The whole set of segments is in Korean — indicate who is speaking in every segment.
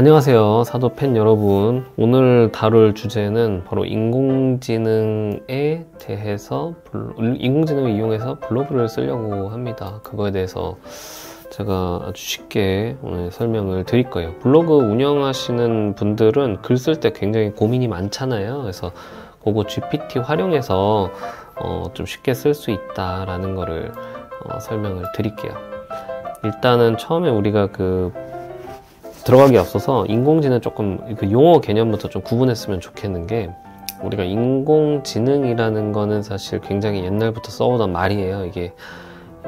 Speaker 1: 안녕하세요, 사도팬 여러분. 오늘 다룰 주제는 바로 인공지능에 대해서 인공지능을 이용해서 블로그를 쓰려고 합니다. 그거에 대해서 제가 아주 쉽게 오늘 설명을 드릴 거예요. 블로그 운영하시는 분들은 글 쓸 때 굉장히 고민이 많잖아요. 그래서 그거 GPT 활용해서 좀 쉽게 쓸 수 있다라는 거를 설명을 드릴게요. 일단은 처음에 우리가 들어가기 앞서서 인공지능 조금 용어 개념부터 좀 구분했으면 좋겠는 게, 우리가 인공지능이라는 거는 사실 굉장히 옛날부터 써오던 말이에요. 이게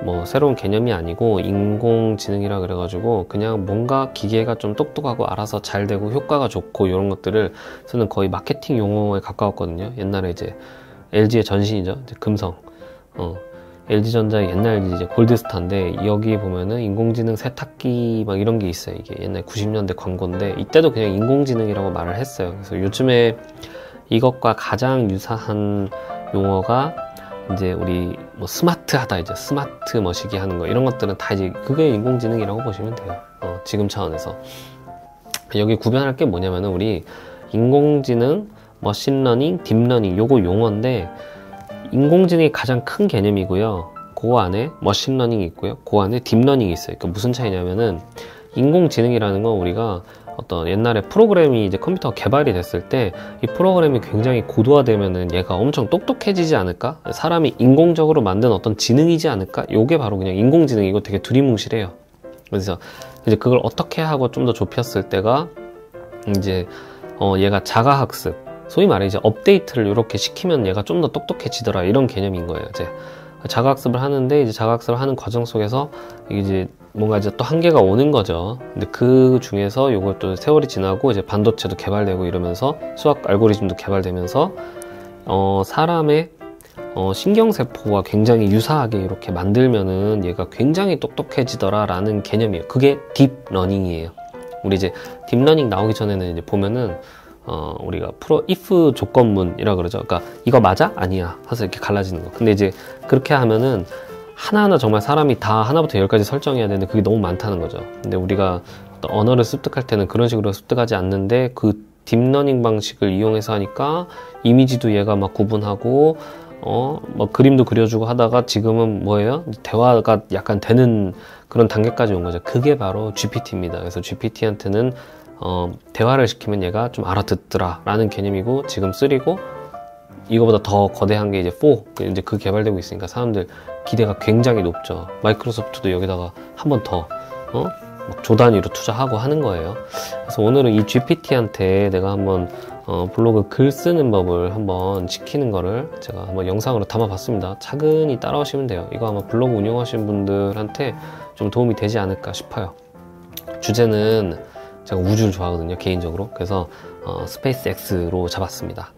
Speaker 1: 뭐 새로운 개념이 아니고 인공지능이라 그래가지고 그냥 뭔가 기계가 좀 똑똑하고 알아서 잘 되고 효과가 좋고 이런 것들을 쓰는 거의 마케팅 용어에 가까웠거든요. 옛날에 이제 LG의 전신이죠, 이제 금성. LG전자의 옛날 이제 골드스타인데, 여기 보면은 인공지능 세탁기 막 이런 게 있어요. 이게 옛날 90년대 광고인데, 이때도 그냥 인공지능이라고 말을 했어요. 그래서 요즘에 이것과 가장 유사한 용어가 이제 우리 뭐 스마트하다, 이제 스마트 머시기 하는 거, 이런 것들은 다 이제 그게 인공지능이라고 보시면 돼요. 지금 차원에서. 여기 구별할 게 뭐냐면은, 우리 인공지능, 머신러닝, 딥러닝, 요거 용어인데, 인공지능이 가장 큰 개념이고요. 그 안에 머신러닝이 있고요. 그 안에 딥러닝이 있어요. 그러니까 무슨 차이냐면은, 인공지능이라는 건 우리가 어떤 옛날에 프로그램이 이제 컴퓨터가 개발이 됐을 때 이 프로그램이 굉장히 고도화되면은 얘가 엄청 똑똑해지지 않을까? 사람이 인공적으로 만든 어떤 지능이지 않을까? 요게 바로 그냥 인공지능이고 되게 두리뭉실해요. 그래서 이제 그걸 어떻게 하고 좀 더 좁혔을 때가 이제 얘가 자가학습, 소위 말해 이제 업데이트를 이렇게 시키면 얘가 좀 더 똑똑해지더라, 이런 개념인 거예요. 이제 자가학습을 하는데, 이제 자가학습을 하는 과정 속에서 이제 뭔가 이제 또 한계가 오는 거죠. 근데 그 중에서 요걸 또 세월이 지나고 이제 반도체도 개발되고 이러면서 수학 알고리즘도 개발되면서 사람의 신경세포와 굉장히 유사하게 이렇게 만들면은 얘가 굉장히 똑똑해지더라 라는 개념이에요. 그게 딥러닝이에요. 우리 이제 딥러닝 나오기 전에는 이제 보면은 우리가 if 조건문이라 그러죠. 그러니까 이거 맞아? 아니야? 해서 이렇게 갈라지는 거. 근데 이제 그렇게 하면은 하나하나 정말 사람이 다 하나부터 열까지 설정해야 되는데 그게 너무 많다는 거죠. 근데 우리가 어떤 언어를 습득할 때는 그런 식으로 습득하지 않는데, 그 딥러닝 방식을 이용해서 하니까 이미지도 얘가 막 구분하고 뭐 그림도 그려주고 하다가 지금은 뭐예요? 대화가 약간 되는 그런 단계까지 온 거죠. 그게 바로 GPT입니다. 그래서 GPT한테는 대화를 시키면 얘가 좀 알아듣더라 라는 개념이고, 지금 3고 이거보다 더 거대한 게 이제 4, 이제 그 개발되고 있으니까 사람들 기대가 굉장히 높죠. 마이크로소프트도 여기다가 한 번 더 조 단위로 투자하고 하는 거예요. 그래서 오늘은 이 GPT한테 내가 한번 블로그 글 쓰는 법을 한번 시키는 거를 제가 한번 영상으로 담아봤습니다. 차근히 따라오시면 돼요. 이거 아마 블로그 운영하시는 분들한테 좀 도움이 되지 않을까 싶어요. 주제는 제가 우주를 좋아하거든요, 개인적으로. 그래서 스페이스 X로 잡았습니다.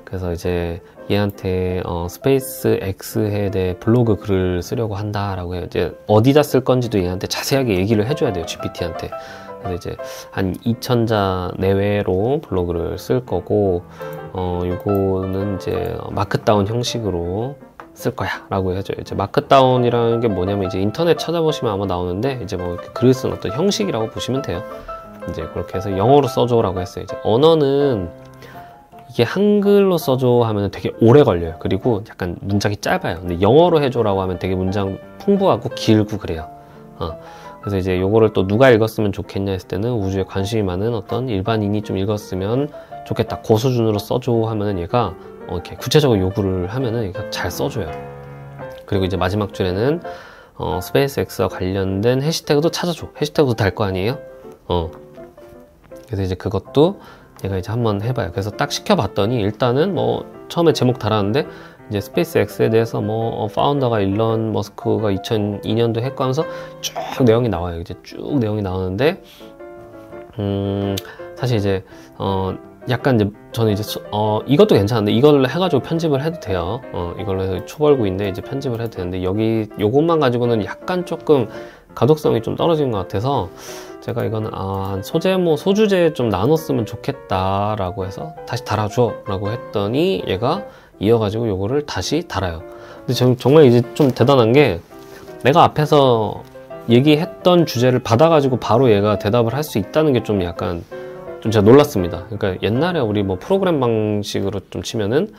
Speaker 1: 그래서 이제 얘한테 스페이스 X에 대해 블로그 글을 쓰려고 한다라고 해요. 이제 어디다 쓸 건지도 얘한테 자세하게 얘기를 해줘야 돼요, GPT한테. 그래서 이제 한 2000자 내외로 블로그를 쓸 거고, 요거는 이제 마크다운 형식으로 쓸 거야 라고 해줘요. 이제 마크다운이라는 게 뭐냐면, 이제 인터넷 찾아보시면 아마 나오는데, 이제 뭐 이렇게 글을 쓰는 어떤 형식이라고 보시면 돼요. 이제 그렇게 해서 영어로 써줘 라고 했어요. 이제 언어는 이게 한글로 써줘 하면 되게 오래 걸려요. 그리고 약간 문장이 짧아요. 근데 영어로 해줘라고 하면 되게 문장 풍부하고 길고 그래요. 그래서 이제 요거를 또 누가 읽었으면 좋겠냐 했을 때는, 우주에 관심이 많은 어떤 일반인이 좀 읽었으면 좋겠다, 그 수준으로 써줘 하면은 얘가 이렇게 구체적으로 요구를 하면은 얘가 잘 써줘요. 그리고 이제 마지막 줄에는 스페이스 X와 관련된 해시태그도 찾아줘. 해시태그도 달 거 아니에요? 그래서 이제 그것도 제가 이제 한번 해봐요. 그래서 딱 시켜봤더니, 일단은 뭐 처음에 제목 달았는데, 이제 스페이스 X에 대해서 뭐 파운더가 일론 머스크가 2002년도 했고 하면서 쭉 내용이 나와요. 이제 쭉 내용이 나오는데, 사실 이제 약간 이제 저는 이제 이것도 괜찮은데 이걸로 해가지고 편집을 해도 돼요. 이걸로 해서 초벌구인데 이제 편집을 해도 되는데, 여기 요것만 가지고는 약간 조금 가독성이 좀 떨어지는 것 같아서, 제가 이거는 소제모, 소주제 좀 나눴으면 좋겠다라고 해서 다시 달아줘 라고 했더니, 얘가 이어가지고 요거를 다시 달아요. 근데 정말 이제 좀 대단한 게, 내가 앞에서 얘기했던 주제를 받아가지고 바로 얘가 대답을 할 수 있다는 게 좀 약간 좀 제가 놀랐습니다. 그러니까 옛날에 우리 뭐 프로그램 방식으로 좀 치면은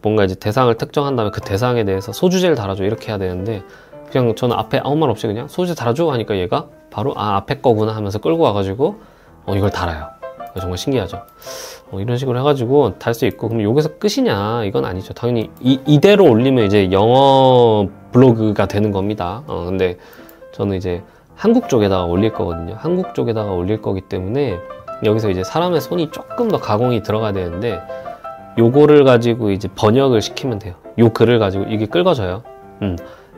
Speaker 1: 뭔가 이제 대상을 특정한 다음에 그 대상에 대해서 소주제를 달아줘 이렇게 해야 되는데 그냥 저는 앞에 아무 말 없이 그냥 소주제 달아줘 하니까 얘가 바로 아 앞에 거구나 하면서 끌고 와가지고 이걸 달아요. 정말 신기하죠. 이런 식으로 해가지고 달 수 있고, 그럼 여기서 끝이냐? 이건 아니죠. 당연히 이대로 올리면 이제 영어 블로그가 되는 겁니다. 근데 저는 이제 한국 쪽에다가 올릴 거거든요. 한국 쪽에다가 올릴 거기 때문에 여기서 이제 사람의 손이 조금 더 가공이 들어가야 되는데 요거를 가지고 이제 번역을 시키면 돼요. 요 글을 가지고 이게 긁어져요.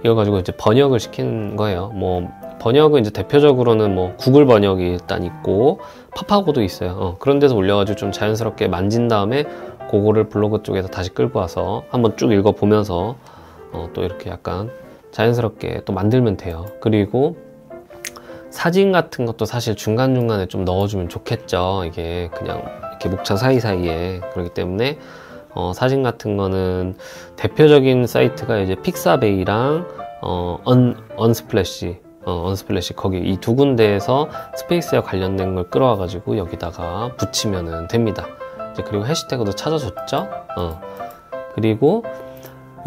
Speaker 1: 이걸 가지고 이제 번역을 시키는 거예요. 뭐 번역은 이제 대표적으로는 뭐 구글 번역이 일단 있고 파파고도 있어요. 그런 데서 올려가지고 좀 자연스럽게 만진 다음에 그거를 블로그 쪽에서 다시 끌고 와서 한번 쭉 읽어보면서 또 이렇게 약간 자연스럽게 또 만들면 돼요. 그리고 사진 같은 것도 사실 중간중간에 좀 넣어주면 좋겠죠. 이게 그냥 이렇게 목차 사이사이에. 그렇기 때문에 사진 같은 거는 대표적인 사이트가 이제 픽사베이랑 언스플래시 거기 이 두 군데에서 스페이스와 관련된 걸 끌어와 가지고 여기다가 붙이면은 됩니다. 이제 그리고 해시태그도 찾아줬죠. 그리고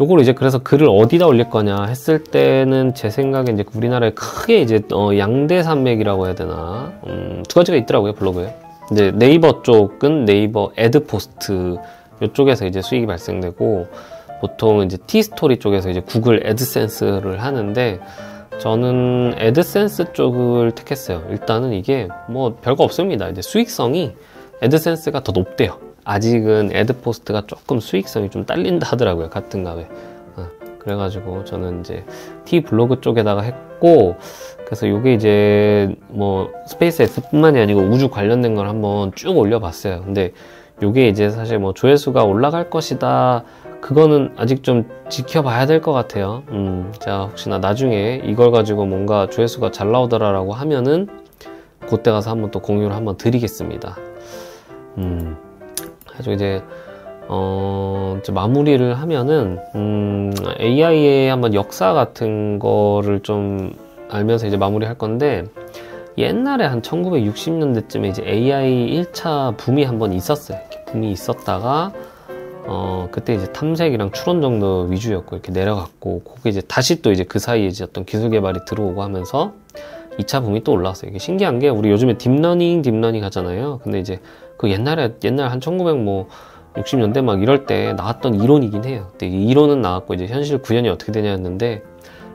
Speaker 1: 요걸 이제 그래서 글을 어디다 올릴 거냐 했을 때는 제 생각에 이제 우리나라에 크게 이제 양대산맥이라고 해야 되나 두 가지가 있더라고요, 블로그에. 이제 네이버 쪽은 네이버 애드포스트 이쪽에서 이제 수익이 발생되고, 보통 이제 티스토리 쪽에서 이제 구글 애드센스를 하는데 저는 애드센스 쪽을 택했어요. 일단은 이게 뭐 별거 없습니다. 이제 수익성이 애드센스가 더 높대요. 아직은 애드포스트가 조금 수익성이 좀 딸린다 하더라고요, 같은 값에. 그래가지고 저는 이제 T 블로그 쪽에다가 했고, 그래서 이게 이제 뭐 스페이스 X뿐만이 아니고 우주 관련된 걸 한번 쭉 올려봤어요. 근데 이게 이제 사실 뭐 조회수가 올라갈 것이다, 그거는 아직 좀 지켜봐야 될 것 같아요. 자, 혹시나 나중에 이걸 가지고 뭔가 조회수가 잘 나오더라라고 하면은 그때 가서 한번 또 공유를 한번 드리겠습니다. 그래서 이제 마무리를 하면은 AI의 한번 역사 같은 거를 좀 알면서 이제 마무리할 건데, 옛날에 한 1960년대쯤에 이제 AI 1차 붐이 한번 있었어요. 이렇게 붐이 있었다가 그때 이제 탐색이랑 추론 정도 위주였고 이렇게 내려갔고, 그게 이제 다시 또 이제 그 사이에 이제 어떤 기술 개발이 들어오고 하면서 2차 붐이 또 올라왔어요. 이게 신기한 게 우리 요즘에 딥러닝 하잖아요. 근데 이제 그 옛날 한 1960년대 막 이럴 때 나왔던 이론이긴 해요. 근데 이 이론은 나왔고 이제 현실 구현이 어떻게 되냐 했는데,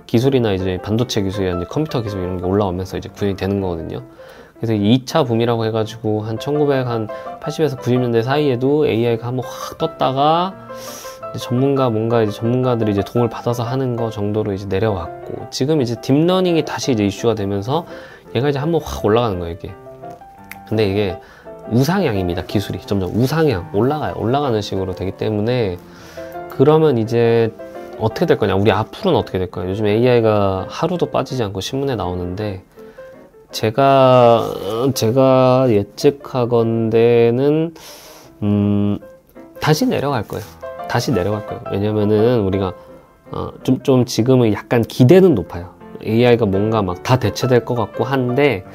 Speaker 1: 기술이나 이제 반도체 기술이나 이제 컴퓨터 기술 이런 게 올라오면서 이제 구현이 되는 거거든요. 그래서 2차 붐이라고 해가지고 한 1980에서 90년대 사이에도 AI가 한번 확 떴다가 이제 전문가들이 이제 도움을 받아서 하는 거 정도로 이제 내려왔고, 지금 이제 딥러닝이 다시 이제 이슈가 되면서 얘가 이제 한번 확 올라가는 거예요, 이게. 근데 이게 우상향입니다. 기술이 점점 우상향 올라가는 식으로 되기 때문에, 그러면 이제 어떻게 될 거냐, 우리 앞으로는 어떻게 될 거냐. 요즘 AI가 하루도 빠지지 않고 신문에 나오는데, 제가 예측하건대는 다시 내려갈 거예요. 왜냐면은 우리가 좀 지금은 약간 기대는 높아요. AI가 뭔가 막 다 대체될 것 같고 한데,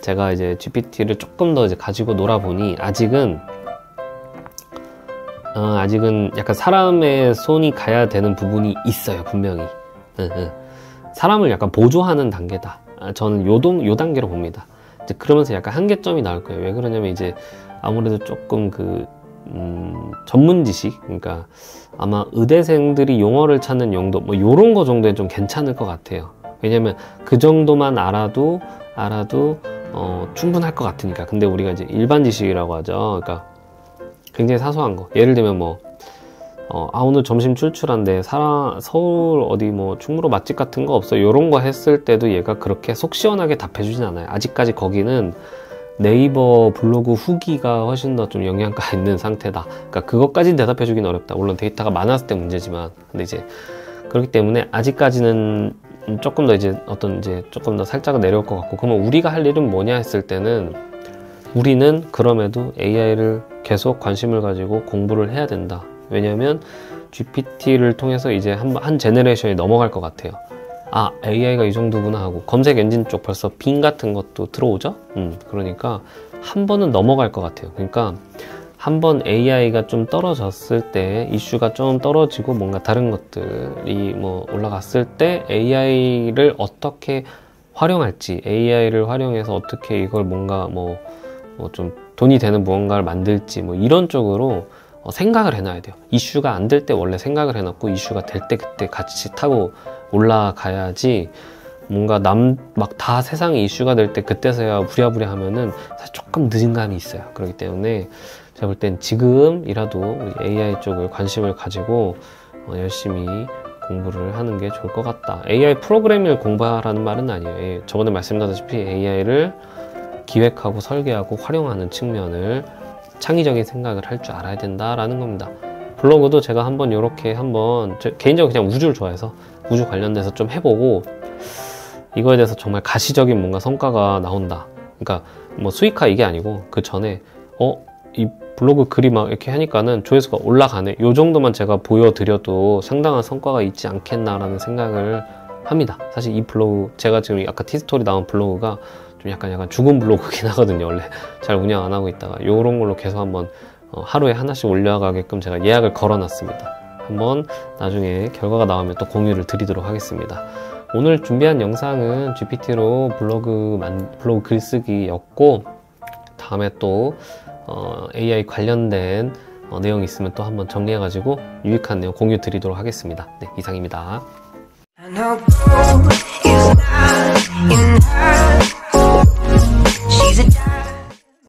Speaker 1: 제가 이제 GPT를 조금 더 이제 가지고 놀아보니 아직은 약간 사람의 손이 가야 되는 부분이 있어요, 분명히. 사람을 약간 보조하는 단계다. 저는 요 단계로 봅니다. 이제 그러면서 약간 한계점이 나올 거예요. 왜 그러냐면 이제 아무래도 조금 전문 지식, 그러니까 아마 의대생들이 용어를 찾는 용도, 뭐 요런 거 정도는 좀 괜찮을 것 같아요. 왜냐면 그 정도만 알아도 충분할 것 같으니까. 근데 우리가 이제 일반 지식이라고 하죠. 그러니까 굉장히 사소한 거. 예를 들면 오늘 점심 출출한데 서울 어디 뭐 충무로 맛집 같은 거 없어? 요런 거 했을 때도 얘가 그렇게 속 시원하게 답해주진 않아요. 아직까지 거기는 네이버 블로그 후기가 훨씬 더 좀 영향가 있는 상태다. 그러니까 그것까지는 대답해주긴 어렵다. 물론 데이터가 많았을 때 문제지만. 근데 이제 그렇기 때문에 아직까지는 조금 더 조금 더 살짝 내려올 것 같고, 그러면 우리가 할 일은 뭐냐 했을 때는, 우리는 그럼에도 AI를 계속 관심을 가지고 공부를 해야 된다. 왜냐면 GPT를 통해서 이제 한 제너레이션이 넘어갈 것 같아요. 아, AI가 이 정도구나 하고 검색 엔진 쪽 벌써 빙 같은 것도 들어오죠. 그러니까 한 번은 넘어갈 것 같아요. 그러니까 한번 AI가 좀 떨어졌을 때, 이슈가 좀 떨어지고 뭔가 다른 것들이 뭐 올라갔을 때 AI를 어떻게 활용할지, AI를 활용해서 어떻게 이걸 뭔가 뭐 좀 돈이 되는 무언가를 만들지, 뭐 이런 쪽으로 생각을 해놔야 돼요. 이슈가 안 될 때 원래 생각을 해놨고, 이슈가 될 때 그때 같이 타고 올라가야지, 뭔가 막 다 세상에 이슈가 될 때 그때서야 부랴부랴 하면은 사실 조금 늦은 감이 있어요. 그렇기 때문에 제가 볼 땐 지금이라도 우리 AI 쪽을 관심을 가지고 열심히 공부를 하는 게 좋을 것 같다. AI 프로그래밍을 공부하라는 말은 아니에요. 저번에 말씀드렸다시피 AI를 기획하고 설계하고 활용하는 측면을, 창의적인 생각을 할 줄 알아야 된다라는 겁니다. 블로그도 제가 한번 이렇게 개인적으로 그냥 우주를 좋아해서 우주 관련돼서 좀 해보고, 이거에 대해서 정말 가시적인 뭔가 성과가 나온다. 그러니까 뭐 수익화 이게 아니고 그 전에 이 블로그 글이 막 이렇게 하니까는 조회수가 올라가네. 요 정도만 제가 보여드려도 상당한 성과가 있지 않겠나라는 생각을 합니다. 사실 이 블로그, 제가 지금 아까 티스토리 나온 블로그가 좀 약간 죽은 블로그긴 하거든요. 원래 잘 운영 안 하고 있다가 요런 걸로 계속 한번 하루에 하나씩 올려가게끔 제가 예약을 걸어놨습니다. 한번 나중에 결과가 나오면 또 공유를 드리도록 하겠습니다. 오늘 준비한 영상은 GPT로 블로그 글쓰기였고, 다음에 또 AI 관련된 내용이 있으면 또 한번 정리해가지고 유익한 내용 공유 드리도록 하겠습니다. 네, 이상입니다.